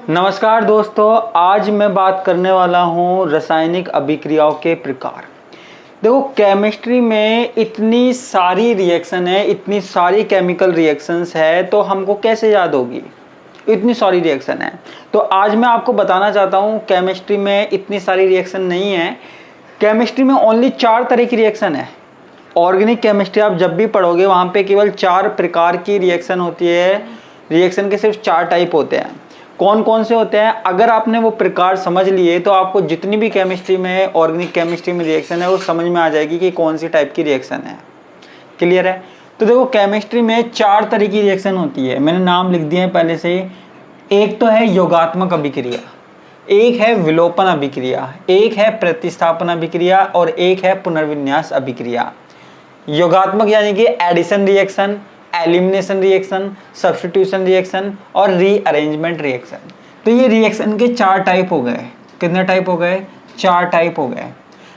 नमस्कार दोस्तों, आज मैं बात करने वाला हूँ रासायनिक अभिक्रियाओं के प्रकार। देखो, केमिस्ट्री में इतनी सारी रिएक्शन है, इतनी सारी केमिकल रिएक्शंस है, तो हमको कैसे याद होगी? इतनी सारी रिएक्शन है। तो आज मैं आपको बताना चाहता हूँ केमिस्ट्री में इतनी सारी रिएक्शन नहीं है। केमिस्ट्री में ओनली 4 तरह की रिएक्शन है। ऑर्गेनिक केमिस्ट्री आप जब भी पढ़ोगे वहाँ पे केवल 4 प्रकार की रिएक्शन होती है। रिएक्शन के सिर्फ 4 टाइप होते हैं। कौन कौन से होते हैं? अगर आपने वो प्रकार समझ लिए तो आपको जितनी भी केमिस्ट्री में, ऑर्गेनिक केमिस्ट्री में रिएक्शन है वो समझ में आ जाएगी कि कौन सी टाइप की रिएक्शन है। क्लियर है? तो देखो, केमिस्ट्री में 4 तरह की रिएक्शन होती है। मैंने नाम लिख दिए हैं पहले से। एक तो है योगात्मक अभिक्रिया, एक है विलोपन अभिक्रिया, एक है प्रतिस्थापन अभिक्रिया और एक है पुनर्विन्यास अभिक्रिया। योगात्मक यानी कि addition reaction, elimination reaction, substitution reaction और रीअरेंजमेंट रिएक्शन। तो ये रिएक्शन के 4 टाइप हो गए। कितने टाइप हो गए? 4 टाइप हो गए।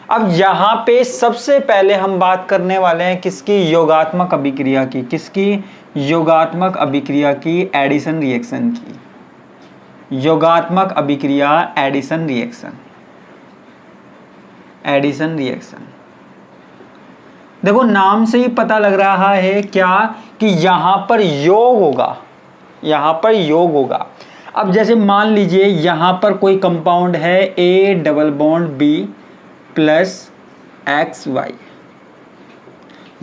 अब यहाँ पे सबसे पहले हम बात करने वाले हैं किसकी? योगात्मक अभिक्रिया की। किसकी? योगात्मक अभिक्रिया की, एडिशन रिएक्शन की। योगात्मक अभिक्रिया, एडिशन रिएक्शन। एडिशन रिएक्शन, देखो नाम से ही पता लग रहा है क्या कि यहां पर योग होगा। यहां पर योग होगा। अब जैसे मान लीजिए यहां पर कोई कंपाउंड है A double bond B plus XY।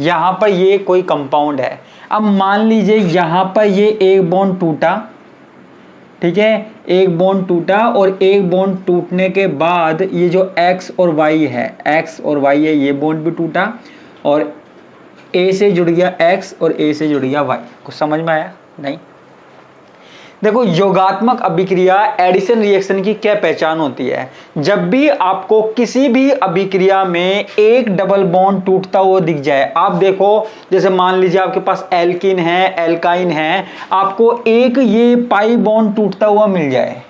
यहां पर ये कोई कंपाउंड है। अब मान लीजिए यहां पर ये एक बॉन्ड टूटा, ठीक है, एक बॉन्ड टूटा और एक बॉन्ड टूटने के बाद ये जो X और Y है, X और Y है, ये बॉन्ड भी टूटा और A से जुड़ गया X और A से जुड़ गया Y। कुछ समझ में आया? नहीं। देखो, योगात्मक अभिक्रिया, एडिशन रिएक्शन की क्या पहचान होती है? जब भी आपको किसी भी अभिक्रिया में एक डबल बॉन्ड टूटता हुआ दिख जाए, आप देखो जैसे मान लीजिए आपके पास एल्कीन है, एल्काइन है, आपको एक ये पाई बॉन्ड टूटता हुआ मिल जाए,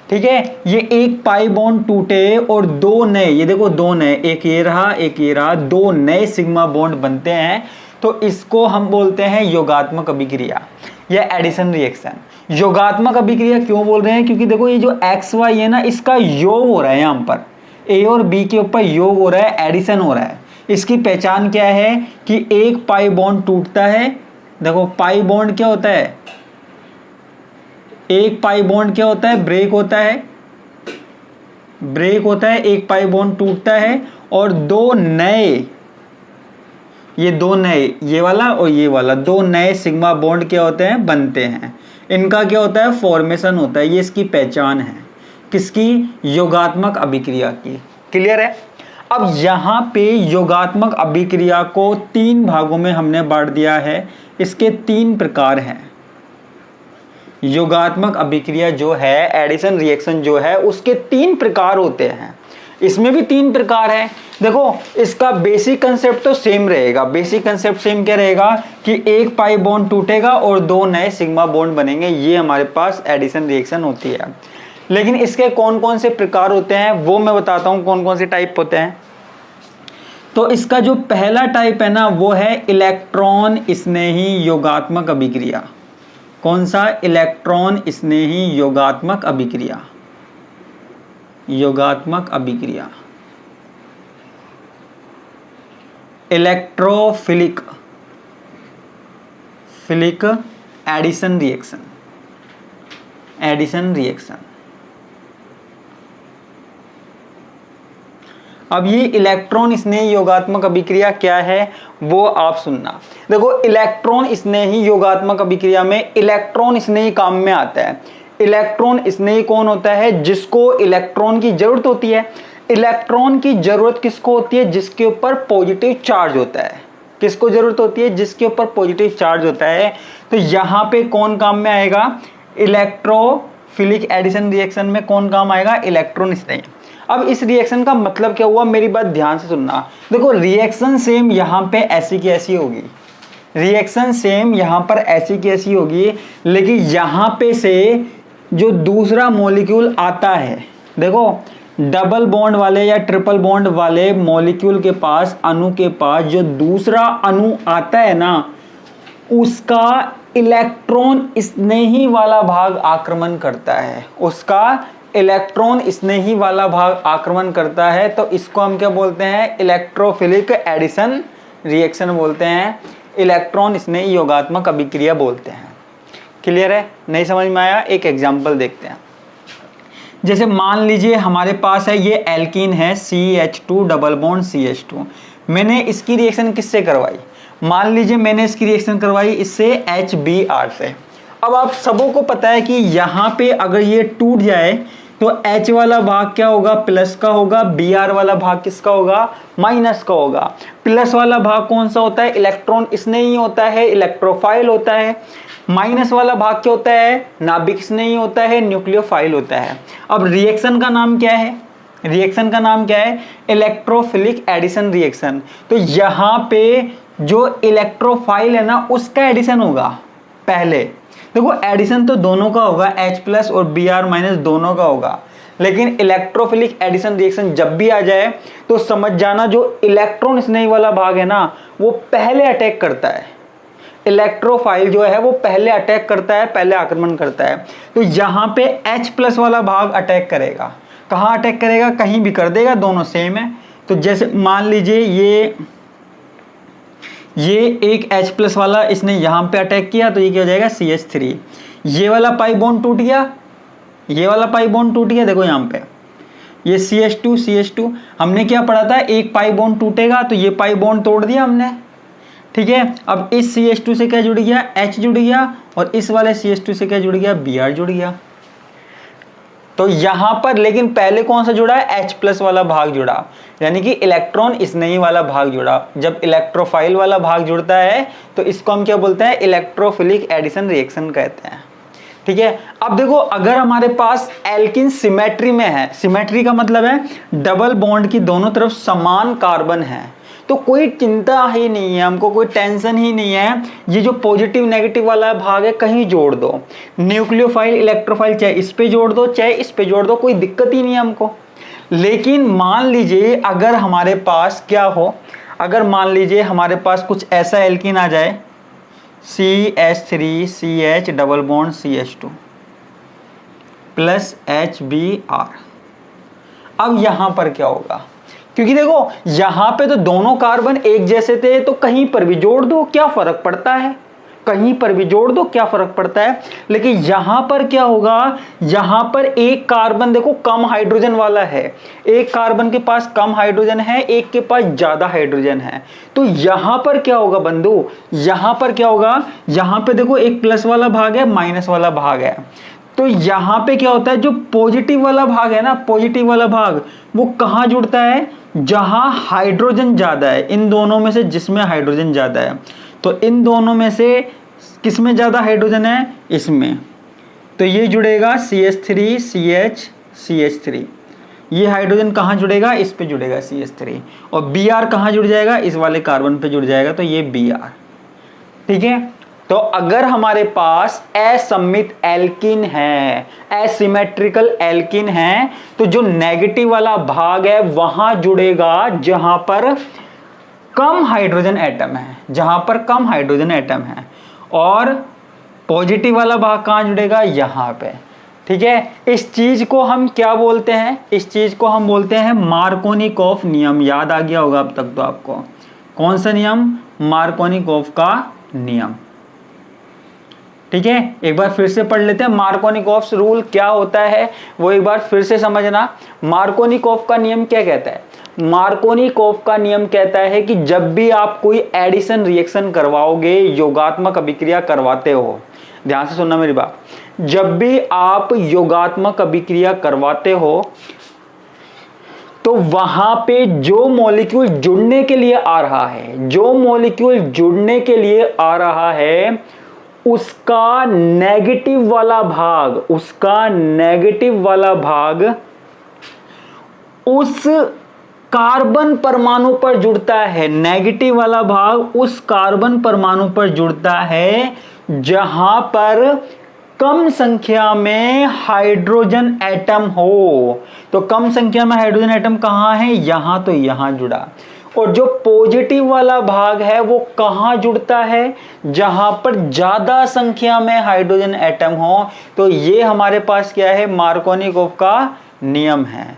ठीक है, ये एक पाई बॉन्ड टूटे और 2 नए, ये देखो 2 नए, एक ये रहा एक ये रहा, 2 नए सिग्मा बॉन्ड बनते हैं, तो इसको हम बोलते हैं योगात्मक अभिक्रिया या एडिशन रिएक्शन। योगात्मक अभिक्रिया क्यों बोल रहे हैं? क्योंकि देखो ये जो XY है ना, इसका योग हो रहा है, यहाँ पर A और B के ऊपर योग हो रहा है, एडिशन हो रहा है। इसकी पहचान क्या है कि एक पाई बॉन्ड टूटता है। देखो पाई बॉन्ड क्या होता है? एक पाई बॉन्ड क्या होता है? ब्रेक होता है। ब्रेक होता है, एक पाई बॉन्ड टूटता है और 2 नए, ये 2 नए, ये वाला और ये वाला, 2 नए सिग्मा बॉन्ड क्या होते हैं? बनते हैं। इनका क्या होता है? फॉर्मेशन होता है। ये इसकी पहचान है। किसकी? योगात्मक अभिक्रिया की। क्लियर है? अब यहाँ पे योगात्मक अभिक्रिया को 3 भागों में हमने बांट दिया है। इसके 3 प्रकार हैं। योगात्मक अभिक्रिया जो है, एडिशन रिएक्शन जो है, उसके 3 प्रकार होते हैं। इसमें भी 3 प्रकार है। देखो, इसका बेसिक कंसेप्ट तो सेम रहेगा। बेसिक कंसेप्ट सेम क्या रहेगा कि एक पाई बॉन्ड टूटेगा और 2 नए सिग्मा बॉन्ड बनेंगे। ये हमारे पास एडिशन रिएक्शन होती है। लेकिन इसके कौन कौन से प्रकार होते हैं वो मैं बताता हूँ, कौन कौन से टाइप होते हैं। तो इसका जो पहला टाइप है ना, वो है इलेक्ट्रॉन स्नेही योगात्मक अभिक्रिया। कौन सा? इलेक्ट्रॉन स्नेही योगात्मक अभिक्रिया। योगात्मक अभिक्रिया। Electrophilic addition reaction. Addition reaction. अब ये इलेक्ट्रॉन स्नेही योगात्मक अभिक्रिया क्या है वो आप सुनना। देखो, इलेक्ट्रॉन स्नेही योगात्मक अभिक्रिया में इलेक्ट्रॉन स्नेही काम में आता है। इलेक्ट्रॉन स्नेही कौन होता है? जिसको इलेक्ट्रॉन की जरूरत होती है। इलेक्ट्रॉन की जरूरत किसको होती है? जिसके ऊपर पॉजिटिव चार्ज होता है। किसको जरूरत होती है? जिसके ऊपर पॉजिटिव चार्ज होता है। तो यहाँ पे कौन काम में आएगा? इलेक्ट्रोफिलिक एडिशन रिएक्शन में कौन काम आएगा? इलेक्ट्रॉन स्नेही। अब इस रिएक्शन का मतलब क्या हुआ? मेरी बात ध्यान से सुनना। देखो, रिएक्शन सेम यहाँ पे ऐसी की ऐसी होगी। रिएक्शन सेम यहाँ पर ऐसी की ऐसी होगी, लेकिन यहाँ पे से जो दूसरा मॉलिक्यूल आता है, देखो डबल बॉन्ड वाले या ट्रिपल बॉन्ड वाले मॉलिक्यूल के पास, अणु के पास जो दूसरा अणु आता है ना, उसका इलेक्ट्रॉन स्नेही वाला भाग आक्रमण करता है, उसका इलेक्ट्रॉन स्नेही वाला भाग आक्रमण करता है, तो इसको हम क्या बोलते हैं? इलेक्ट्रोफिलिक एडिशन रिएक्शन बोलते हैं, इलेक्ट्रॉन स्नेही योगात्मक अभिक्रिया बोलते हैं। क्लियर है? नहीं समझ में आया? एक एग्जांपल देखते हैं। जैसे मान लीजिए हमारे पास है ये एल्कीन है CH2 डबल बॉन्ड CH2, मैंने इसकी रिएक्शन किससे करवाई? मान लीजिए मैंने इसकी रिएक्शन करवाई इससे HBr से। अब आप सबों को पता है कि यहाँ पे अगर ये टूट जाए तो H वाला भाग क्या होगा? प्लस का होगा, Br वाला भाग किसका होगा? माइनस का होगा। प्लस वाला भाग कौन सा होता है? इलेक्ट्रॉन स्नेही होता है, इलेक्ट्रोफाइल होता है। माइनस वाला भाग क्या होता है? नाभिक स्नेही होता है, न्यूक्लियोफाइल होता है। अब रिएक्शन का नाम क्या है? रिएक्शन का नाम क्या है? Electrophilic addition reaction. तो यहाँ पे जो इलेक्ट्रोफाइल है ना उसका एडिशन होगा पहले। देखो एडिशन तो दोनों का होगा, H प्लस और Br माइनस दोनों का होगा, लेकिन इलेक्ट्रोफिलिक एडिशन रिएक्शन जब भी आ जाए तो समझ जाना जो इलेक्ट्रॉन स्नेही वाला भाग है ना वो पहले अटैक करता है। इलेक्ट्रोफाइल जो है वो पहले अटैक करता है, पहले आक्रमण करता है। तो यहाँ पे H प्लस वाला भाग अटैक करेगा। कहाँ अटैक करेगा? कहीं भी कर देगा, दोनों सेम है। तो जैसे मान लीजिए ये एक H प्लस वाला इसने यहाँ पे अटैक किया तो ये क्या हो जाएगा? CH3। ये वाला पाई बॉन्ड टूट गया, ये वाला पाई बॉन्ड टूट गया। देखो यहाँ पे ये CH2 हमने क्या पढ़ा था? एक पाई बॉन्ड टूटेगा तो ये पाई बॉन्ड तोड़ दिया हमने, ठीक है। अब इस CH2 से क्या जुड़ गया? H जुड़ गया, और इस वाले CH2 से क्या जुड़ गया? Br जुड़ गया। तो यहां पर लेकिन पहले कौन सा जुड़ा है? H प्लस वाला भाग जुड़ा, यानी कि इलेक्ट्रॉन स्नेही वाला भाग जुड़ा। जब इलेक्ट्रोफाइल वाला भाग जुड़ता है तो इसको हम क्या बोलते हैं? इलेक्ट्रोफिलिक एडिशन रिएक्शन कहते हैं, ठीक है। अब देखो अगर हमारे पास एल्किन सिमेट्री में है, सिमेट्री का मतलब है डबल बॉन्ड की दोनों तरफ समान कार्बन है, तो कोई चिंता ही नहीं है, हमको कोई टेंशन ही नहीं है। ये जो पॉजिटिव नेगेटिव वाला भाग है कहीं जोड़ दो, न्यूक्लियोफाइल इलेक्ट्रोफाइल चाहे इस पे जोड़ दो चाहे इस पे जोड़ दो, कोई दिक्कत ही नहीं है हमको। लेकिन मान लीजिए अगर हमारे पास क्या हो, अगर मान लीजिए हमारे पास कुछ ऐसा एल्कीन आ जाए CH3CH double bond CH2 plus HBr, अब यहां पर क्या होगा? क्योंकि देखो यहां पे तो दोनों कार्बन एक जैसे थे, तो कहीं पर भी जोड़ दो क्या फर्क पड़ता है? कहीं पर भी जोड़ दो क्या फर्क पड़ता है? लेकिन यहां पर क्या होगा? यहां पर एक कार्बन देखो कम हाइड्रोजन वाला है, एक कार्बन के पास कम हाइड्रोजन है, एक के पास ज्यादा हाइड्रोजन है। तो यहां पर क्या होगा बंधु? यहां पर क्या होगा? यहां पे देखो एक प्लस वाला भाग है, माइनस वाला भाग है। तो यहां पे क्या होता है? जो पॉजिटिव वाला भाग है ना, पॉजिटिव वाला भाग वो कहां जुड़ता है? जहां हाइड्रोजन ज्यादा है, इन दोनों में से जिसमें हाइड्रोजन ज्यादा है। तो इन दोनों में से किसमें ज्यादा हाइड्रोजन है? इसमें। तो ये जुड़ेगा CH3CH3। ये हाइड्रोजन कहां जुड़ेगा? इस पे जुड़ेगा CH3, और Br कहां जुड़ जाएगा? इस वाले कार्बन पे जुड़ जाएगा, तो ये Br, ठीक है। तो अगर हमारे पास असममित एल्कीन है, एसिमेट्रिकल एल्कीन है, तो जो नेगेटिव वाला भाग है वहां जुड़ेगा जहां पर कम हाइड्रोजन एटम है, जहां पर कम हाइड्रोजन एटम है, और पॉजिटिव वाला भाग कहां जुड़ेगा? यहां पे, ठीक है। इस चीज को हम क्या बोलते हैं? इस चीज को हम बोलते हैं मार्कोनिकॉफ नियम। याद आ गया होगा अब तक तो आपको। कौन सा नियम? मार्कोनिकॉफ का नियम, ठीक है। एक बार फिर से पढ़ लेते हैं मार्कोनिकॉफ रूल क्या होता है, वो एक बार फिर से समझना। मार्कोनिकॉफ का नियम क्या कहता है? मार्कोनिकॉफ का नियम कहता है कि जब भी आप कोई एडिशन रिएक्शन करवाओगे, योगात्मक अभिक्रिया करवाते हो, ध्यान से सुनना मेरी बात, जब भी आप योगात्मक अभिक्रिया करवाते हो तो वहां पे जो मॉलिक्यूल जुड़ने के लिए आ रहा है, जो मॉलिक्यूल जुड़ने के लिए आ रहा है उसका नेगेटिव वाला भाग, उसका नेगेटिव वाला भाग उस कार्बन परमाणु पर जुड़ता है। नेगेटिव वाला भाग उस कार्बन परमाणु पर जुड़ता है जहां पर कम संख्या में हाइड्रोजन एटम हो। तो कम संख्या में हाइड्रोजन एटम कहां है? यहां, तो यहां जुड़ा। और जो पॉजिटिव वाला भाग है वो कहाँ जुड़ता है, जहां पर ज्यादा संख्या में हाइड्रोजन एटम हो। तो ये हमारे पास क्या है, मार्कोनिकोव का नियम है।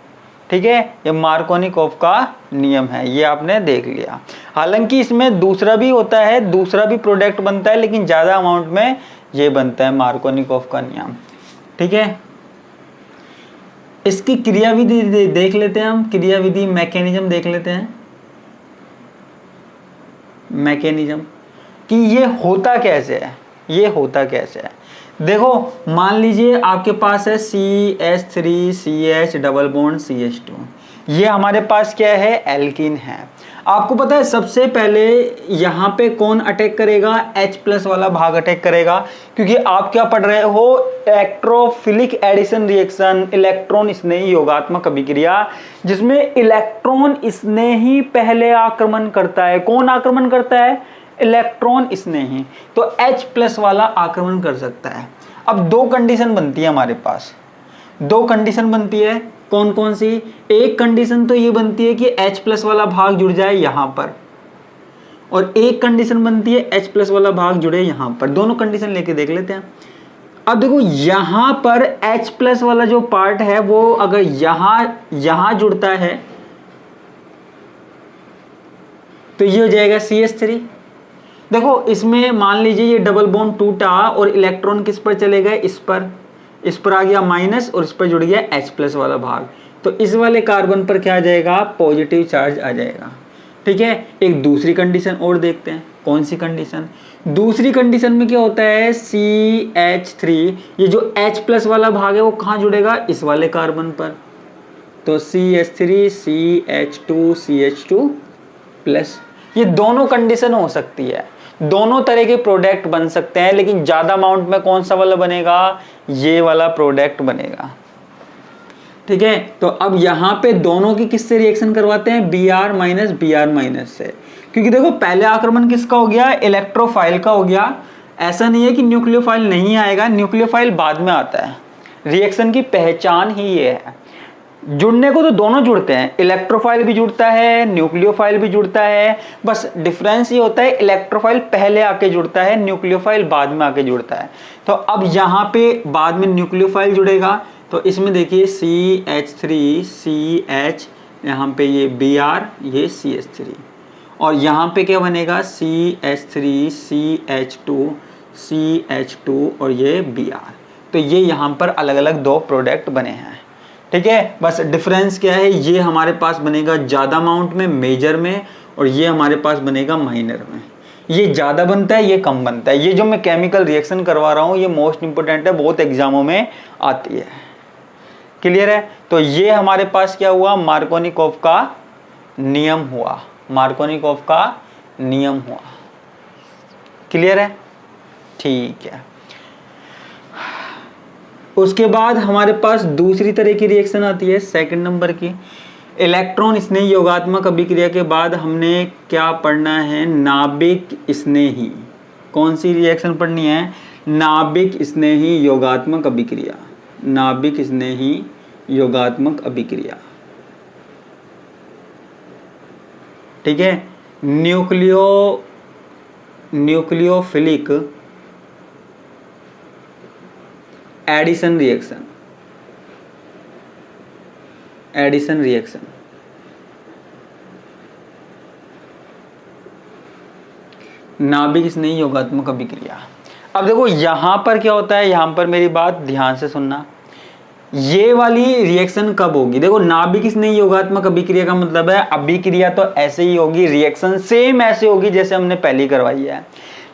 ठीक है, ये मार्कोनिकोव का नियम है, ये आपने देख लिया। हालांकि इसमें दूसरा भी होता है, दूसरा भी प्रोडक्ट बनता है, लेकिन ज्यादा अमाउंट में ये बनता है मार्कोनिकोव का नियम। ठीक है, इसकी क्रियाविधि देख लेते हैं हम, क्रियाविधि मैकेनिज्म देख लेते हैं। मैकेनिज्म कि ये होता कैसे है, ये होता कैसे है। देखो मान लीजिए आपके पास है CH3CH डबल बॉन्ड CH2, ये हमारे पास क्या है, एल्कीन है। आपको पता है सबसे पहले यहाँ पे कौन अटैक करेगा, H+ वाला भाग अटैक करेगा, क्योंकि आप क्या पढ़ रहे हो, इलेक्ट्रोफिलिक एडिशन रिएक्शन, इलेक्ट्रॉन स्नेही योगात्मक अभिक्रिया, जिसमें इलेक्ट्रॉन स्नेही पहले आक्रमण करता है। कौन आक्रमण करता है, इलेक्ट्रॉन स्नेही। तो H+ वाला आक्रमण कर सकता है। अब दो कंडीशन बनती है हमारे पास, दो कंडीशन बनती है। कौन कौन सी, एक कंडीशन तो ये बनती है कि H+ वाला भाग जुड़ जाए यहां पर, और एक कंडीशन बनती है H+ वाला भाग जुड़े यहां पर। दोनों कंडीशन लेके देख लेते हैं। अब देखो यहां पर H+ वाला जो पार्ट है वो अगर यहां जुड़ता है तो ये हो जाएगा CH3। देखो इसमें मान लीजिए ये डबल बॉन्ड टूटा और इलेक्ट्रॉन किस पर चले गए, इस पर आ गया माइनस और इस पर जुड़ गया H+ वाला भाग। तो इस वाले कार्बन पर क्या आ जाएगा, पॉजिटिव चार्ज आ जाएगा। ठीक है, एक दूसरी कंडीशन और देखते हैं। कौन सी कंडीशन, दूसरी कंडीशन में क्या होता है, CH3, ये जो H+ वाला भाग है वो कहाँ जुड़ेगा, इस वाले कार्बन पर। तो CH3 CH2 CH2+। ये दोनों कंडीशन हो सकती है, दोनों तरह के प्रोडक्ट बन सकते हैं, लेकिन ज्यादा अमाउंट में कौन सा वाला बनेगा, ये वाला प्रोडक्ट बनेगा। ठीक है, तो अब यहां पे दोनों की किससे रिएक्शन करवाते हैं, Br- से, क्योंकि देखो पहले आक्रमण किसका हो गया, इलेक्ट्रोफाइल का हो गया। ऐसा नहीं है कि न्यूक्लियोफाइल नहीं आएगा, न्यूक्लियोफाइल बाद में आता है। रिएक्शन की पहचान ही ये है। जुड़ने को तो दोनों जुड़ते हैं, इलेक्ट्रोफाइल भी जुड़ता है, न्यूक्लियोफाइल भी जुड़ता है, बस डिफरेंस ये होता है इलेक्ट्रोफाइल पहले आके जुड़ता है, न्यूक्लियोफाइल बाद में आके जुड़ता है। तो अब यहाँ पे बाद में न्यूक्लियोफाइल जुड़ेगा, तो इसमें देखिए CH3 CH, यहाँ पे ये Br, ये CH3, और यहाँ पे क्या बनेगा, CH3 CH2 और ये Br। तो ये यहाँ पर अलग अलग दो प्रोडक्ट बने हैं। ठीक है, बस डिफरेंस क्या है, ये हमारे पास बनेगा ज़्यादा अमाउंट में मेजर में, और ये हमारे पास बनेगा माइनर में। ये ज़्यादा बनता है, ये कम बनता है। ये जो मैं केमिकल रिएक्शन करवा रहा हूँ ये मोस्ट इंपोर्टेंट है, बहुत एग्जामों में आती है। क्लियर है, तो ये हमारे पास क्या हुआ, मार्कोनिकोव का नियम हुआ, मार्कोनिकोव का नियम हुआ। क्लियर है, ठीक है। उसके बाद हमारे पास दूसरी तरह की रिएक्शन आती है, सेकंड नंबर की, इलेक्ट्रॉन स्नेही योगात्मक अभिक्रिया के बाद हमने क्या पढ़ना है, नाभिक स्नेही। कौन सी रिएक्शन पढ़नी है, नाभिक स्नेही योगात्मक अभिक्रिया, नाभिक स्नेही योगात्मक अभिक्रिया। ठीक है, nucleophilic addition reaction, addition reaction. नाभिक स्नेही योगात्मक अभिक्रिया। अब देखो यहां पर क्या होता है, यहां पर मेरी बात ध्यान से सुनना। ये वाली रिएक्शन कब होगी, देखो नाभिक स्नेही योगात्मक अभिक्रिया का मतलब है अभिक्रिया तो ऐसे ही होगी, रिएक्शन सेम ऐसे होगी जैसे हमने पहले करवाई है,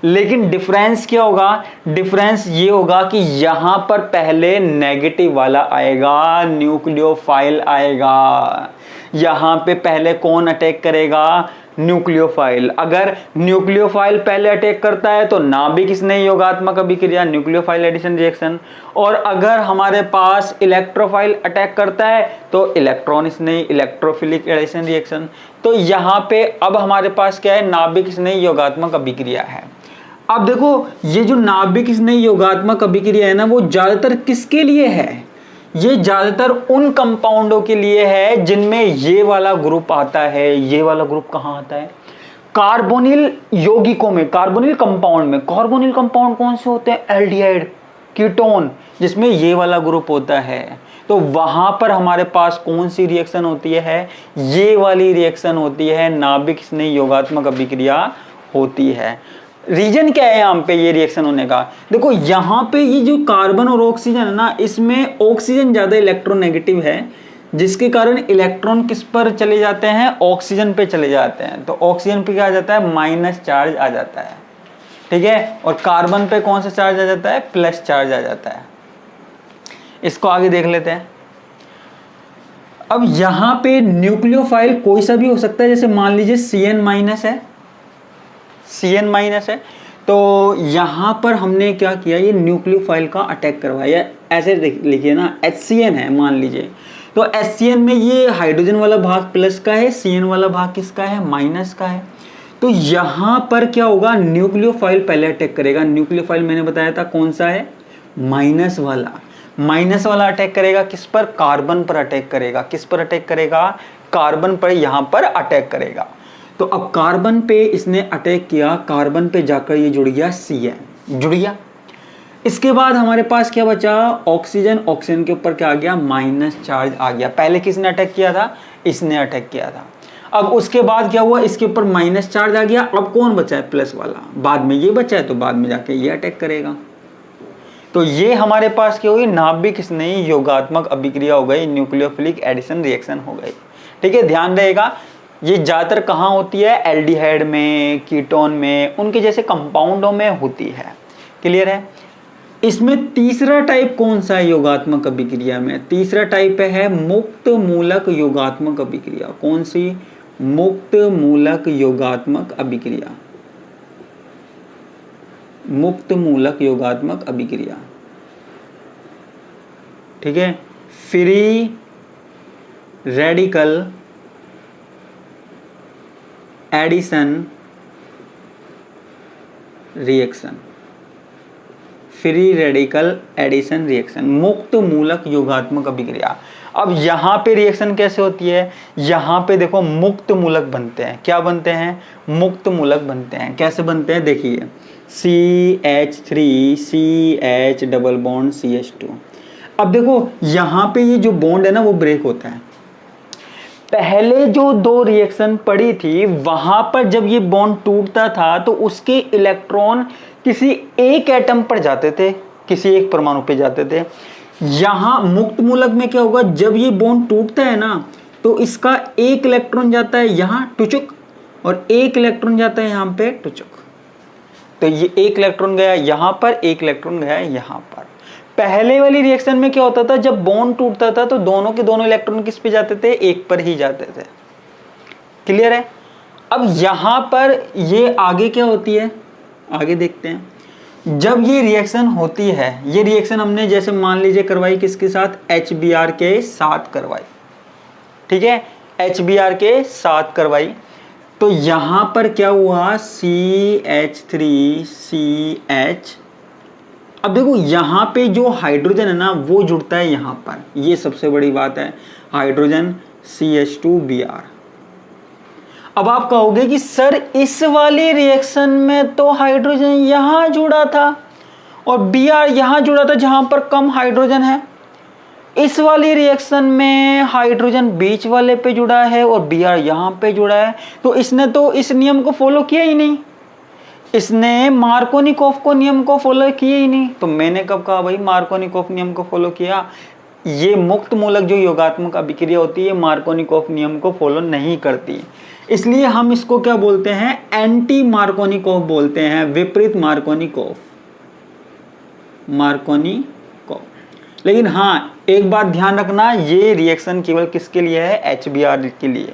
लेकिन डिफरेंस क्या होगा, डिफरेंस ये होगा कि यहां पर पहले नेगेटिव वाला आएगा, न्यूक्लियोफाइल आएगा। यहां पे पहले कौन अटैक करेगा, न्यूक्लियोफाइल। अगर न्यूक्लियोफाइल पहले अटैक करता है तो नाभिक स्नेही योगात्मक अभिक्रिया, न्यूक्लियोफाइल एडिशन रिएक्शन, और अगर हमारे पास इलेक्ट्रोफाइल अटैक करता है तो इलेक्ट्रॉन स्नेही इलेक्ट्रोफिलिक एडिशन रिएक्शन। तो यहाँ पे अब हमारे पास क्या है, नाभिक स्नेही योगात्मक अभिक्रिया है। अब देखो ये जो नाभिक स्नेही योगात्मक अभिक्रिया है ना, वो ज्यादातर किसके लिए है, ये ज्यादातर उन कंपाउंडों के लिए है जिनमें ये वाला ग्रुप आता है। ये वाला ग्रुप कहां आता है? कार्बोनिल यौगिकों में, कार्बोनिल कंपाउंड में। कार्बोनिल कंपाउंड कौन से होते हैं? एल्डिहाइड, कीटोन, जिसमें ये वाला ग्रुप होता है। तो वहां पर हमारे पास कौन सी रिएक्शन होती है? ये वाली रिएक्शन होती है, नाभिक स्नेह योगात्मक अभिक्रिया होती है। रीजन क्या है यहाँ पे ये रिएक्शन होने का? देखो यहाँ पे ये जो कार्बन और ऑक्सीजन है ना, इसमें ऑक्सीजन ज्यादा इलेक्ट्रोनेगेटिव है, जिसके कारण इलेक्ट्रॉन किस पर चले जाते हैं? ऑक्सीजन पे चले जाते हैं। तो ऑक्सीजन पे क्या आ जाता है? माइनस चार्ज आ जाता है, ठीक है। और कार्बन पे कौन सा चार्ज आ जाता है? प्लस चार्ज आ जाता है। इसको आगे देख लेते हैं। अब यहां पे न्यूक्लियोफाइल कोई सा भी हो सकता है, जैसे मान लीजिए Cn माइनस है, Cn माइनस है, तो यहां पर हमने क्या किया, ये न्यूक्लियोफाइल का अटैक करवाया। ऐसे लिखिए ना, HCN है मान लीजिए, तो HCN में ये हाइड्रोजन वाला भाग प्लस का है, Cn वाला भाग किसका है? माइनस का है। तो यहां पर क्या होगा? न्यूक्लियोफाइल पहले अटैक करेगा। न्यूक्लियोफाइल मैंने बताया था कौन सा है? माइनस वाला। माइनस वाला अटैक करेगा किस पर? कार्बन पर अटैक करेगा। किस पर अटैक करेगा? कार्बन पर यहां पर अटैक करेगा। तो अब कार्बन पे इसने अटैक किया, कार्बन पे जाकर ये जुड़ गया Cn, जुड़ गया। इसके बाद हमारे पास क्या बचा? ऑक्सीजन। ऑक्सीजन के ऊपर क्या आ गया? माइनस चार्ज आ गया। पहले किसने अटैक किया था? इसने अटैक किया था। अब उसके बाद क्या हुआ? इसके ऊपर माइनस चार्ज आ गया। अब कौन बचा है? प्लस वाला। बाद में ये बचा है, तो बाद में जाके ये अटैक करेगा। तो ये हमारे पास क्या होगी? नाभिक स्नेही योगात्मक अभिक्रिया हो गई, न्यूक्लियोफिलिक एडिशन रिएक्शन हो गई, ठीक है। ध्यान रहेगा, ये ज्यादातर कहाँ होती है? एल्डिहाइड में, कीटोन में, उनके जैसे कंपाउंडों में होती है। क्लियर है? इसमें तीसरा टाइप कौन सा है योगात्मक अभिक्रिया में? तीसरा टाइप है मुक्त मूलक योगात्मक अभिक्रिया। कौन सी? मुक्त मूलक योगात्मक अभिक्रिया। मुक्त मूलक योगात्मक अभिक्रिया, ठीक है। Free radical addition reaction, free radical addition reaction, मुक्त मूलक योगात्मक अभिक्रिया। अब यहाँ पे रिएक्शन कैसे होती है? यहाँ पे देखो मुक्त मूलक बनते हैं। क्या बनते हैं? मुक्त मूलक बनते हैं। कैसे बनते हैं? देखिए, CH3CH डबल बॉन्ड CH2। अब देखो यहाँ पे ये जो बॉन्ड है ना, वो ब्रेक होता है। पहले जो दो रिएक्शन पड़ी थी, वहां पर जब ये बॉन्ड टूटता था तो उसके इलेक्ट्रॉन किसी एक एटम पर जाते थे, किसी एक परमाणु पे जाते थे। यहां मुक्त मूलक में क्या होगा? जब ये बॉन्ड टूटता है ना, तो इसका एक इलेक्ट्रॉन जाता है यहां टुचुक, और एक इलेक्ट्रॉन जाता है यहां पे टुचुक। तो ये एक इलेक्ट्रॉन गया यहां पर, एक इलेक्ट्रॉन गया यहां पर। पहले वाली रिएक्शन में क्या होता था? जब बॉन्ड टूटता था तो दोनों के दोनों इलेक्ट्रॉन किस पे जाते थे? एक पर ही जाते थे। क्लियर है? अब यहां पर ये आगे क्या होती है? आगे देखते हैं। जब ये रिएक्शन होती है, ये रिएक्शन हमने जैसे मान लीजिए करवाई किसके साथ? HBr के साथ करवाई, ठीक है। HBr के साथ करवाई, तो यहां पर क्या हुआ? CH3CH। अब देखो यहाँ पे जो हाइड्रोजन है ना, वो जुड़ता है यहाँ पर। ये सबसे बड़ी बात है, हाइड्रोजन CH2Br। अब आप कहोगे कि सर इस वाली रिएक्शन में तो हाइड्रोजन यहाँ जुड़ा था और Br यहाँ जुड़ा था जहां पर कम हाइड्रोजन है। इस वाली रिएक्शन में हाइड्रोजन बीच वाले पे जुड़ा है और Br यहाँ पे जुड़ा है, तो इसने तो इस नियम को फॉलो किया ही नहीं, इसने मार्कोनिकोफ को नियम को फॉलो किया ही नहीं। तो मैंने कब कहा भाई मार्कोनिकोफ नियम को फॉलो किया? ये मुक्त मूलक जो योगात्मक अभिक्रिया होती है, मार्कोनिकोफ नियम को फॉलो नहीं करती, इसलिए हम इसको क्या बोलते हैं? एंटी मार्कोनिकोफ बोलते हैं, विपरीत मार्कोनिकोफ, मार्कोनिकोफ। लेकिन हाँ, एक बात ध्यान रखना, ये रिएक्शन केवल किसके लिए है? HBr के लिए,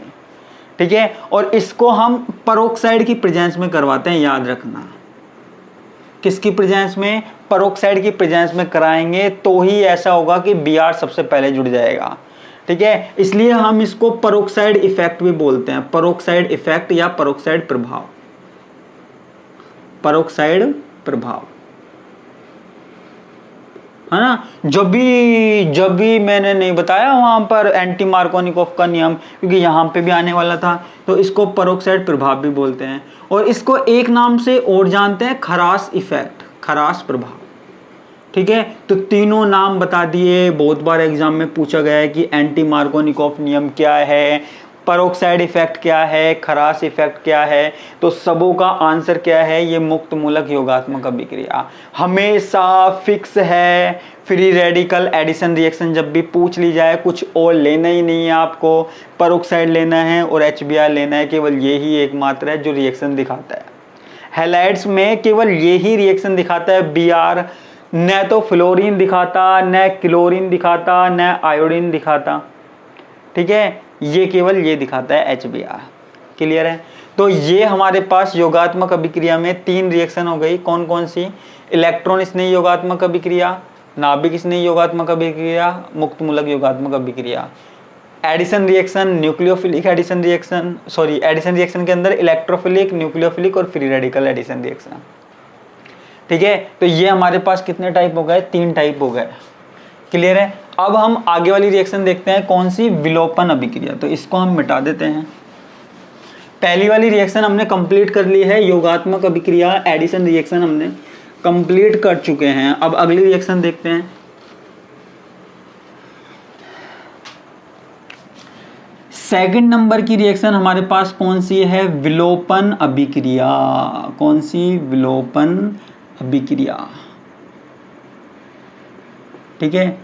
ठीक है। और इसको हम पेरोक्साइड की प्रेजेंस में करवाते हैं, याद रखना। किसकी प्रेजेंस में? पेरोक्साइड की प्रेजेंस में कराएंगे तो ही ऐसा होगा कि Br सबसे पहले जुड़ जाएगा, ठीक है। इसलिए हम इसको पेरोक्साइड इफेक्ट भी बोलते हैं, पेरोक्साइड इफेक्ट या पेरोक्साइड प्रभाव, पेरोक्साइड प्रभाव। है ना। जब भी मैंने नहीं बताया वहां पर एंटी मार्कोनिकोव का नियम, क्योंकि यहाँ पे भी आने वाला था, तो इसको परोक्साइड प्रभाव भी बोलते हैं। और इसको एक नाम से और जानते हैं, खरास इफेक्ट, खरास प्रभाव। ठीक है, तो तीनों नाम बता दिए। बहुत बार एग्जाम में पूछा गया है कि एंटी मार्कोनिकोव नियम क्या है, परोक्साइड इफेक्ट क्या है, खरास इफेक्ट क्या है। तो सबों का आंसर क्या है, ये मुक्त मूलक योगात्मक अभिक्रिया हमेशा फिक्स है। फ्री रेडिकल एडिशन रिएक्शन जब भी पूछ ली जाए, कुछ और लेना ही नहीं है आपको, परोक्साइड लेना है और HBr लेना है, केवल यही एकमात्र है जो रिएक्शन दिखाता है। हैलाइड्स में केवल यही रिएक्शन दिखाता है Br, न तो फ्लोरीन दिखाता, न क्लोरीन दिखाता, न आयोडीन दिखाता। ठीक है, ये केवल ये दिखाता है HBr। क्लियर है। तो ये हमारे पास योगात्मक अभिक्रिया में 3 रिएक्शन हो गई। कौन कौन सी? इलेक्ट्रॉन स्नेह योगात्मक अभिक्रिया, नाभिक स्नेह योगात्मक अभिक्रिया, मुक्त मूलक योगात्मक अभिक्रिया। Addition reaction, nucleophilic addition reaction, sorry addition reaction के अंदर इलेक्ट्रोफिलिक, न्यूक्लियोफिलिक और फ्री रेडिकल एडिशन रिएक्शन। ठीक है, तो ये हमारे पास कितने टाइप हो गए? 3 टाइप हो गए। क्लियर है। अब हम आगे वाली रिएक्शन देखते हैं, कौन सी? विलोपन अभिक्रिया। तो इसको हम मिटा देते हैं। पहली वाली रिएक्शन हमने कंप्लीट कर ली है, योगात्मक अभिक्रिया एडिशन रिएक्शन हमने कंप्लीट कर चुके हैं। अब अगली रिएक्शन देखते हैं। सेकंड नंबर की रिएक्शन हमारे पास कौन सी है? विलोपन अभिक्रिया। कौन सी? विलोपन अभिक्रिया। ठीक है,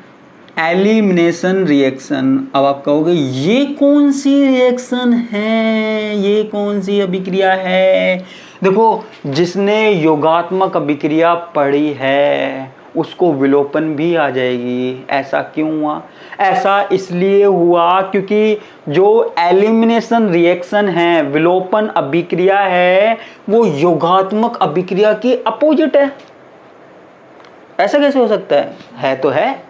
एलिमिनेशन रिएक्शन। अब आप कहोगे ये कौन सी रिएक्शन है, ये कौन सी अभिक्रिया है? देखो, जिसने योगात्मक अभिक्रिया पढ़ी है उसको विलोपन भी आ जाएगी। ऐसा क्यों हुआ? ऐसा इसलिए हुआ क्योंकि जो एलिमिनेशन रिएक्शन है, विलोपन अभिक्रिया है, वो योगात्मक अभिक्रिया की अपोजिट है। ऐसा कैसे हो सकता है? है तो है।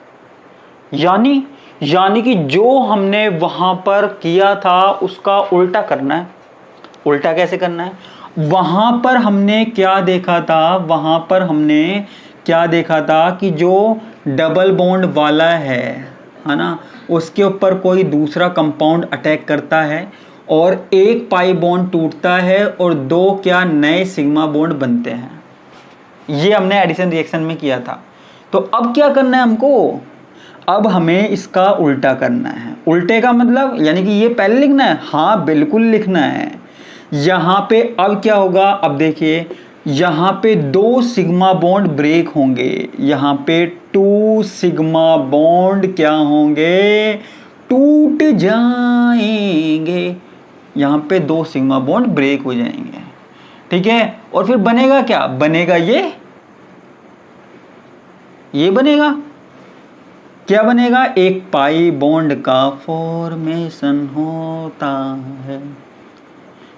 यानी कि जो हमने वहां पर किया था उसका उल्टा करना है। उल्टा कैसे करना है? वहां पर हमने क्या देखा था? वहां पर हमने क्या देखा था कि जो डबल बॉन्ड वाला है ना, उसके ऊपर कोई दूसरा कंपाउंड अटैक करता है और एक पाई बॉन्ड टूटता है और 2 क्या नए सिग्मा बॉन्ड बनते हैं। ये हमने एडिशन रिएक्शन में किया था। तो अब क्या करना है हमको? अब हमें इसका उल्टा करना है। उल्टे का मतलब यानी कि ये पहले लिखना है। हाँ, बिल्कुल लिखना है। यहाँ पे अब क्या होगा? अब देखिए, यहाँ पे 2 सिग्मा बॉन्ड ब्रेक होंगे। यहाँ पे 2 सिग्मा बॉन्ड क्या होंगे? टूट जाएंगे। यहाँ पे 2 सिग्मा बॉन्ड ब्रेक हो जाएंगे। ठीक है, और फिर बनेगा क्या? बनेगा ये बनेगा। क्या बनेगा? एक पाई बॉन्ड का फॉर्मेशन होता है।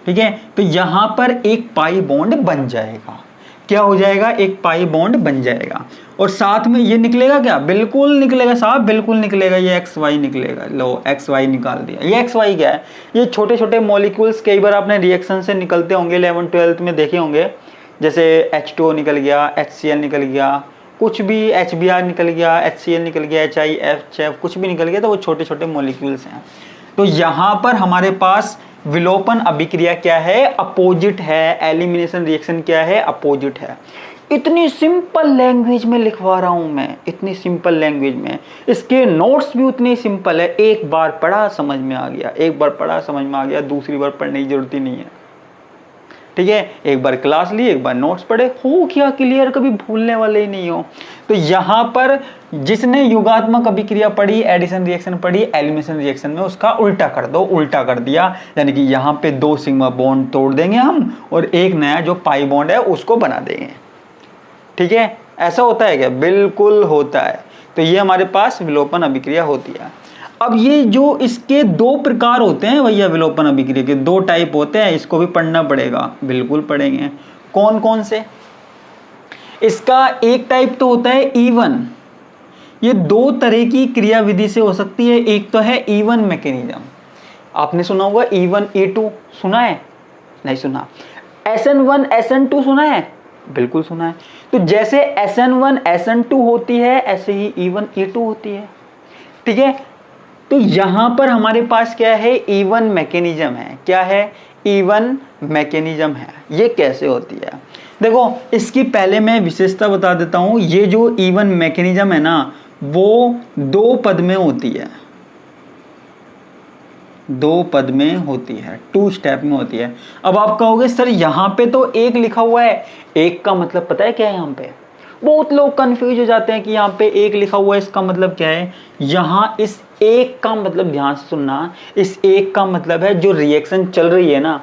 ठीक है, तो यहां पर एक पाई बॉन्ड बन जाएगा। क्या हो जाएगा? एक पाई बॉन्ड बन जाएगा। और साथ में ये निकलेगा क्या? बिल्कुल निकलेगा साहब, बिल्कुल निकलेगा। ये XY निकलेगा। लो, XY निकाल दिया। ये XY क्या है? ये छोटे छोटे मॉलिक्यूल्स कई बार आपने रिएक्शन से निकलते होंगे, 11th 12th में देखे होंगे। जैसे H2O निकल गया, HCl निकल गया, कुछ भी HBr निकल गया, HCl निकल गया, HIF कुछ भी निकल गया, तो वो छोटे छोटे मॉलिक्यूल्स हैं। तो यहाँ पर हमारे पास विलोपन अभिक्रिया क्या है? अपोजिट है। एलिमिनेशन रिएक्शन क्या है? अपोजिट है। इतनी सिंपल लैंग्वेज में लिखवा रहा हूं मैं, इतनी सिंपल लैंग्वेज में। इसके नोट्स भी उतने सिंपल है। एक बार पढ़ा समझ में आ गया, एक बार पढ़ा समझ में आ गया, दूसरी बार पढ़ने की जरूरत ही नहीं है। ठीक है, एक बार क्लास ली, एक बार नोट्स पढ़े, हो क्या क्लियर, कभी भूलने वाले ही नहीं हो। तो यहाँ पर जिसने योगात्मक अभिक्रिया पढ़ी, एडिशन रिएक्शन पढ़ी, एलिमिनेशन रिएक्शन में उसका उल्टा कर दो। उल्टा कर दिया यानी कि यहाँ पे 2 सिग्मा बॉन्ड तोड़ देंगे हम और एक नया जो पाई बॉन्ड है उसको बना देंगे। ठीक है, ऐसा होता है क्या? बिल्कुल होता है। तो ये हमारे पास विलोपन अभिक्रिया होती है। अब ये जो इसके 2 प्रकार होते हैं भैया, विलोपन अभिक्रिया के 2 टाइप होते हैं, इसको भी पढ़ना पड़ेगा। बिल्कुल पढ़ेंगे। कौन कौन से? इसका एक टाइप तो होता है E1। ये 2 तरह की क्रिया विधि से हो सकती है। एक तो है E1 मैकेनिज्म, आपने सुना होगा। E1 E2 सुना है? नहीं सुना। SN1 SN2 सुना है? बिल्कुल सुना है। तो जैसे SN1 SN2 होती है ऐसे ही E1 E2 होती है, ठीक है। तो यहां पर हमारे पास क्या है, E1 मैकेनिज्म है। क्या है, E1 मैकेनिज्म है। ये कैसे होती है, देखो इसकी पहले मैं विशेषता बता देता हूं। ये जो E1 मैकेनिज्म है ना, वो 2 पद में होती है, 2 पद में होती है, 2 स्टेप में होती है। अब आप कहोगे सर यहाँ पे तो 1 लिखा हुआ है, 1 का मतलब पता है क्या है? यहाँ पे बहुत लोग कंफ्यूज हो जाते हैं कि यहाँ पे 1 लिखा हुआ है, इसका मतलब क्या है। यहाँ इस 1 का मतलब, ध्यान से सुनना, इस 1 का मतलब है जो रिएक्शन चल रही है ना,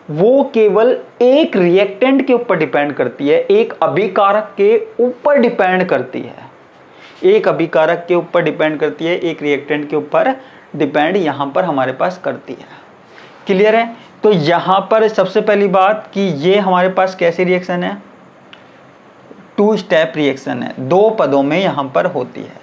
वो केवल एक रिएक्टेंट के ऊपर डिपेंड करती है, एक अभिकारक के ऊपर डिपेंड करती है, एक अभिकारक के ऊपर डिपेंड करती है, एक रिएक्टेंट के ऊपर डिपेंड यहाँ पर हमारे पास करती है। क्लियर है? तो यहाँ पर सबसे पहली बात कि ये हमारे पास कैसी रिएक्शन है, 2 स्टेप रिएक्शन है, 2 पदों में यहाँ पर होती है,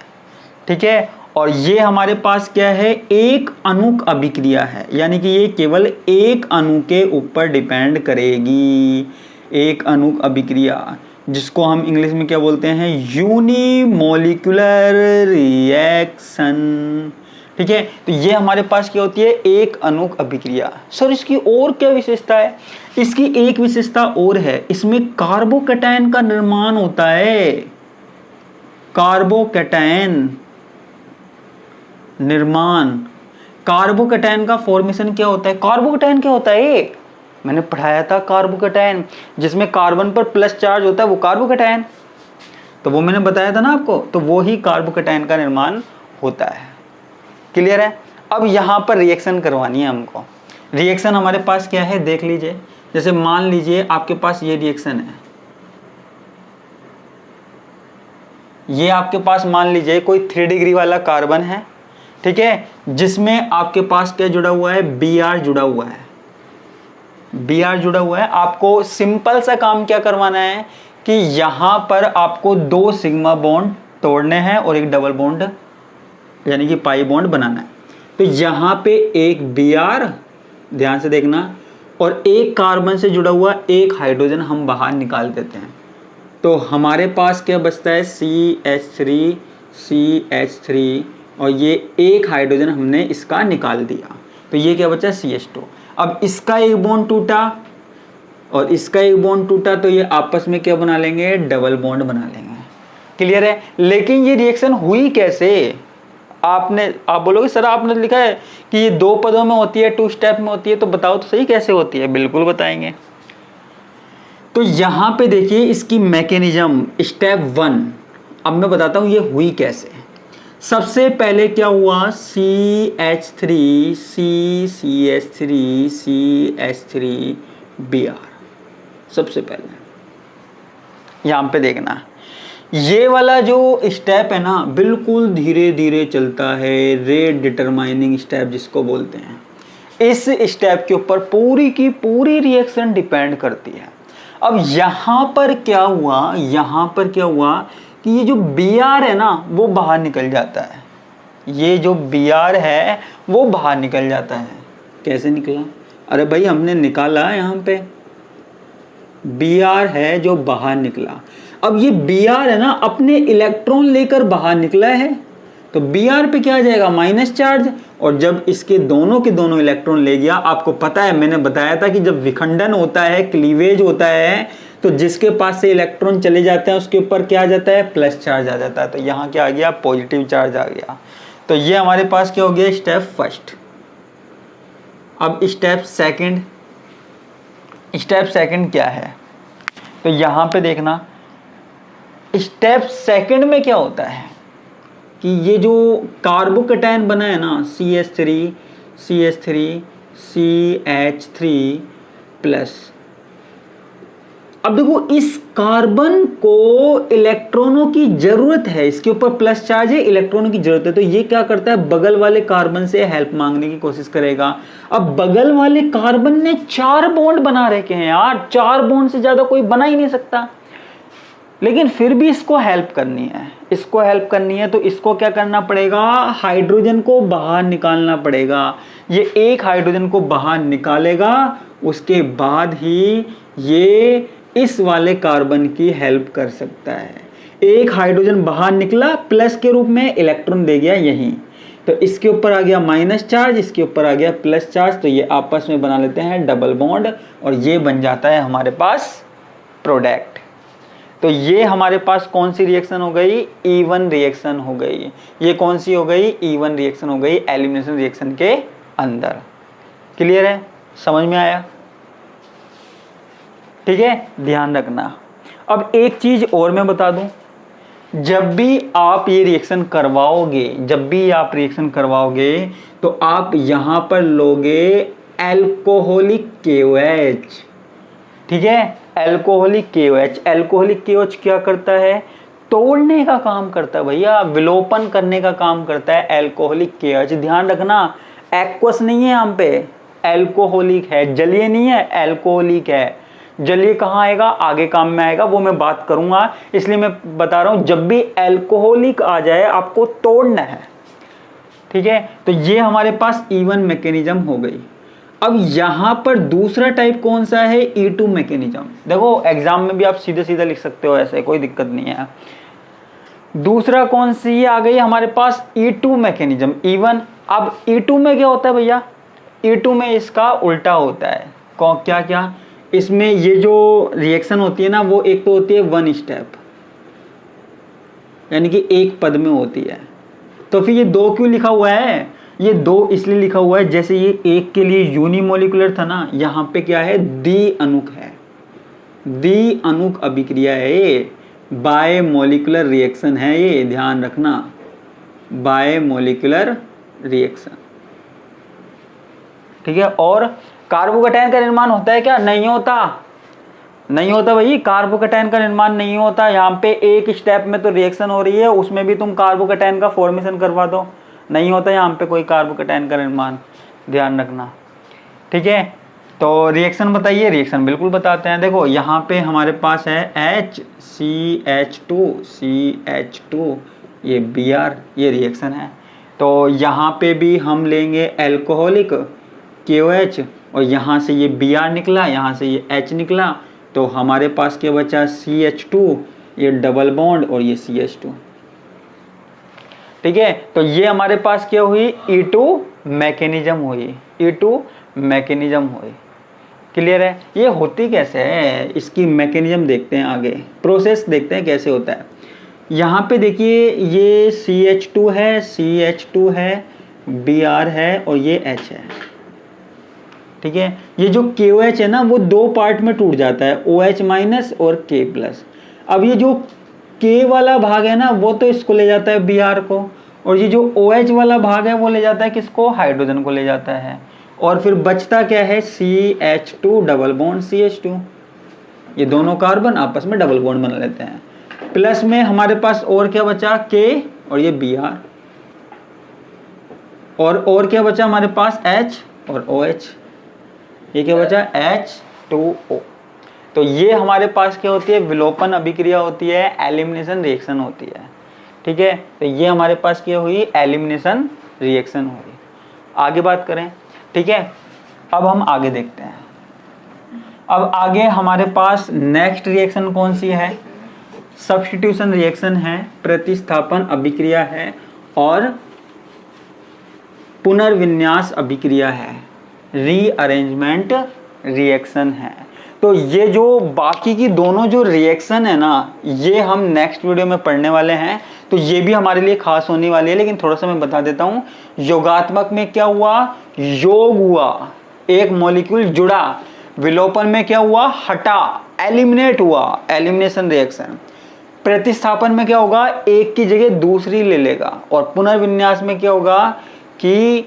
ठीक है। और ये हमारे पास क्या है, एक अणुक अभिक्रिया है, यानी कि ये केवल एक अणु के ऊपर डिपेंड करेगी, एक अणुक अभिक्रिया, जिसको हम इंग्लिश में क्या बोलते हैं, यूनिमोलिकुलर रिएक्शन, ठीक है। तो ये हमारे पास क्या होती है, एक अणुक अभिक्रिया। सर इसकी और क्या विशेषता है? इसकी एक विशेषता और है, इसमें कार्बोकैटायन का निर्माण होता है, कार्बोकैटायन निर्माण। कार्बोकैटायन का फॉर्मेशन क्या होता है? कार्बोकैटायन क्या होता है, मैंने पढ़ाया था कार्बोकैटायन, जिसमें कार्बन पर प्लस चार्ज होता है वो कार्बोकैटायन, तो वो मैंने बताया था ना आपको, तो वो ही कार्बोकैटायन का निर्माण होता है। क्लियर है? अब यहाँ पर रिएक्शन करवानी है हमको। रिएक्शन हमारे पास क्या है देख लीजिए, जैसे मान लीजिए आपके पास ये रिएक्शन है, ये आपके पास मान लीजिए कोई 3 डिग्री वाला कार्बन है, ठीक है, जिसमें आपके पास क्या जुड़ा हुआ है, Br जुड़ा हुआ है, Br जुड़ा हुआ है। आपको सिंपल सा काम क्या करवाना है कि यहां पर आपको 2 सिग्मा बॉन्ड तोड़ने हैं और एक डबल बॉन्ड यानी कि पाई बॉन्ड बनाना है। तो यहाँ पे एक Br, ध्यान से देखना, और एक कार्बन से जुड़ा हुआ एक हाइड्रोजन हम बाहर निकाल देते हैं, तो हमारे पास क्या बचता है, CH3 CH3, और ये एक हाइड्रोजन हमने इसका निकाल दिया, तो ये क्या बचा, CH2। अब इसका एक बॉन्ड टूटा और इसका एक बॉन्ड टूटा, तो ये आपस में क्या बना लेंगे, डबल बॉन्ड बना लेंगे। क्लियर है? लेकिन ये रिएक्शन हुई कैसे, आप बोलोगे सर आपने लिखा है कि ये 2 पदों में होती है, 2 स्टेप में होती है, तो बताओ तो सही कैसे होती है। बिल्कुल बताएंगे। तो यहाँ पे देखिए इसकी मैकेनिज्म, स्टेप 1 अब मैं बताता हूँ ये हुई कैसे। सबसे पहले क्या हुआ, CH3 CH3 CH3 Br, सबसे पहले यहाँ पे देखना, ये वाला जो स्टेप है ना बिल्कुल धीरे धीरे चलता है, रेट डिटरमाइनिंग स्टेप जिसको बोलते हैं। इस स्टेप के ऊपर पूरी की पूरी रिएक्शन डिपेंड करती है। अब यहाँ पर क्या हुआ, यहाँ पर क्या हुआ कि ये जो Br है ना वो बाहर निकल जाता है, ये जो Br है वो बाहर निकल जाता है। कैसे निकला, अरे भाई हमने निकाला यहाँ पे Br है जो बाहर निकला। अब ये Br है ना अपने इलेक्ट्रॉन लेकर बाहर निकला है, तो Br पे क्या आ जाएगा, माइनस चार्ज, और जब इसके दोनों के दोनों इलेक्ट्रॉन ले गया, आपको पता है मैंने बताया था कि जब विखंडन होता है, क्लीवेज होता है, तो जिसके पास से इलेक्ट्रॉन चले जाते हैं उसके ऊपर क्या आ जाता है, प्लस चार्ज आ जाता है। तो यहाँ क्या आ गया, पॉजिटिव चार्ज आ गया। तो ये हमारे पास क्या हो गया, स्टेप फर्स्ट। अब स्टेप सेकंड, स्टेप सेकंड क्या है, तो यहाँ पे देखना स्टेप सेकंड में क्या होता है कि ये जो कार्बोकैटायन बना है ना, CH3 CH3 प्लस, अब देखो इस कार्बन को इलेक्ट्रॉनों की जरूरत है, इसके ऊपर प्लस चार्ज है, इलेक्ट्रॉनों की जरूरत है, तो ये क्या करता है, बगल वाले कार्बन से हेल्प मांगने की कोशिश करेगा। अब बगल वाले कार्बन ने 4 बॉन्ड बना रखे हैं यार, 4 बॉन्ड से ज्यादा कोई बना ही नहीं सकता, लेकिन फिर भी इसको हेल्प करनी है, इसको हेल्प करनी है, तो इसको क्या करना पड़ेगा, हाइड्रोजन को बाहर निकालना पड़ेगा। ये एक हाइड्रोजन को बाहर निकालेगा, उसके बाद ही ये इस वाले कार्बन की हेल्प कर सकता है। एक हाइड्रोजन बाहर निकला, प्लस के रूप में इलेक्ट्रॉन दे गया यहीं, तो इसके ऊपर आ गया माइनस चार्ज, इसके ऊपर आ गया प्लस चार्ज, तो ये आपस में बना लेते हैं डबल बॉन्ड और ये बन जाता है हमारे पास प्रोडक्ट। तो ये हमारे पास कौन सी रिएक्शन हो गई? E1 रिएक्शन हो गई। ये कौन सी हो गई? E1 रिएक्शन हो गई एलिमिनेशन रिएक्शन के अंदर। क्लियर है? समझ में आया? ठीक है, ध्यान रखना। अब एक चीज और मैं बता दूं, जब भी आप ये रिएक्शन करवाओगे, तो आप यहां पर लोगे एल्कोहलिक KOH। ठीक है, एल्कोहलिक KOH। एल्कोहलिक KOH क्या करता है? तोड़ने का काम करता है भैया, विलोपन करने का काम करता है एल्कोहलिक KOH। ध्यान रखना, एक्वस नहीं है यहाँ पे, एल्कोहलिक है, जलीय नहीं है, एल्कोहलिक है। जलीय कहाँ आएगा? आगे काम में आएगा, वो मैं बात करूंगा, इसलिए मैं बता रहा हूं जब भी एल्कोहलिक आ जाए आपको तोड़ना है। ठीक है, तो ये हमारे पास E1 मैकेनिज्म हो गई। अब यहां पर दूसरा टाइप कौन सा है? E2 mechanism. देखो एग्जाम में भी आप सीधे सीधे लिख सकते हो, ऐसे कोई दिक्कत नहीं है। दूसरा कौन सी आ गई हमारे पास? E2 mechanism. E1, अब E2 में क्या होता है भैया? E2 में इसका उल्टा होता है। क्या क्या? इसमें ये जो रिएक्शन होती है ना, वो एक तो होती है वन स्टेप, यानी कि एक पद में होती है। तो फिर ये दो क्यों लिखा हुआ है? ये दो इसलिए लिखा हुआ है, जैसे ये एक के लिए यूनिमोलिकुलर था ना, यहाँ पे क्या है? द्वि अणुक है, द्वि अणुक अभिक्रिया है ये, बायमोलिकुलर रिएक्शन है ये, ध्यान रखना, बायमोलिकुलर रिएक्शन। ठीक है, और कार्बोकैटायन का निर्माण होता है क्या? नहीं होता, नहीं होता भाई, कार्बोकैटायन का निर्माण नहीं होता। यहाँ पे एक स्टेप में तो रिएक्शन हो रही है, उसमें भी तुम कार्बोकैटायन का फॉर्मेशन करवा दो, नहीं होता यहाँ पे कोई कार्बोकैटायन का निर्माण, ध्यान रखना। ठीक है, तो रिएक्शन बताइए। रिएक्शन बिल्कुल बताते हैं। देखो यहाँ पे हमारे पास है HCH2, ये Br, ये रिएक्शन है। तो यहाँ पे भी हम लेंगे एल्कोहलिक KOH, और यहाँ से ये Br निकला, यहाँ से ये H निकला, तो हमारे पास क्या बचा? CH2, ये डबल बॉन्ड और ये CH2। ठीक है, तो ये हमारे पास क्या हुई? E2 मैकेनिज्म हुई, E2 मैकेनिज्म हुई। क्लियर है? ये होती कैसे है, इसकी मैकेनिज्म देखते हैं, आगे प्रोसेस देखते हैं कैसे होता है। यहाँ पे देखिए, ये CH2 है, Br है और ये H है। ठीक है, ये जो KOH है ना, वो दो पार्ट में टूट जाता है, OH माइनस और K+। अब ये जो K वाला भाग है ना, वो तो इसको ले जाता है Br को, और ये जो OH वाला भाग है वो ले जाता है किसको? हाइड्रोजन को ले जाता है। और फिर बचता क्या है? CH2 डबल बॉन्ड CH2, ये दोनों कार्बन आपस में डबल बॉन्ड बना लेते हैं। प्लस में हमारे पास और क्या बचा? K और ये Br, और क्या बचा हमारे पास? H और OH, ये क्या बचा? H2O। तो ये हमारे पास क्या होती है? विलोपन अभिक्रिया होती है, एलिमिनेशन रिएक्शन होती है। ठीक है, तो ये हमारे पास क्या हुई? एलिमिनेशन रिएक्शन हुई। आगे बात करें। ठीक है, अब हम आगे देखते हैं। अब आगे हमारे पास नेक्स्ट रिएक्शन कौन सी है? सब्स्टिट्यूशन रिएक्शन है, प्रतिस्थापन अभिक्रिया है और पुनर्विन्यास अभिक्रिया है, रीअरेंजमेंट रिएक्शन है। तो ये जो बाकी की दोनों जो रिएक्शन है ना, ये हम नेक्स्ट वीडियो में पढ़ने वाले हैं, तो ये भी हमारे लिए खास होने वाली है। लेकिन थोड़ा सा मैं बता देता हूँ, योगात्मक में क्या हुआ? योग हुआ, एक मॉलिक्यूल जुड़ा। विलोपन में क्या हुआ? हटा, एलिमिनेट हुआ, एलिमिनेशन रिएक्शन। प्रतिस्थापन में क्या होगा? एक की जगह दूसरी ले लेगा। और पुनर्विन्यास में क्या होगा कि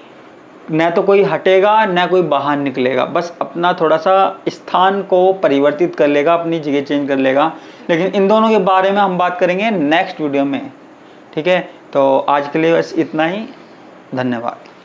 न तो कोई हटेगा न कोई बाहर निकलेगा, बस अपना थोड़ा सा स्थान को परिवर्तित कर लेगा, अपनी जगह चेंज कर लेगा। लेकिन इन दोनों के बारे में हम बात करेंगे नेक्स्ट वीडियो में। ठीक है, तो आज के लिए बस इतना ही। धन्यवाद।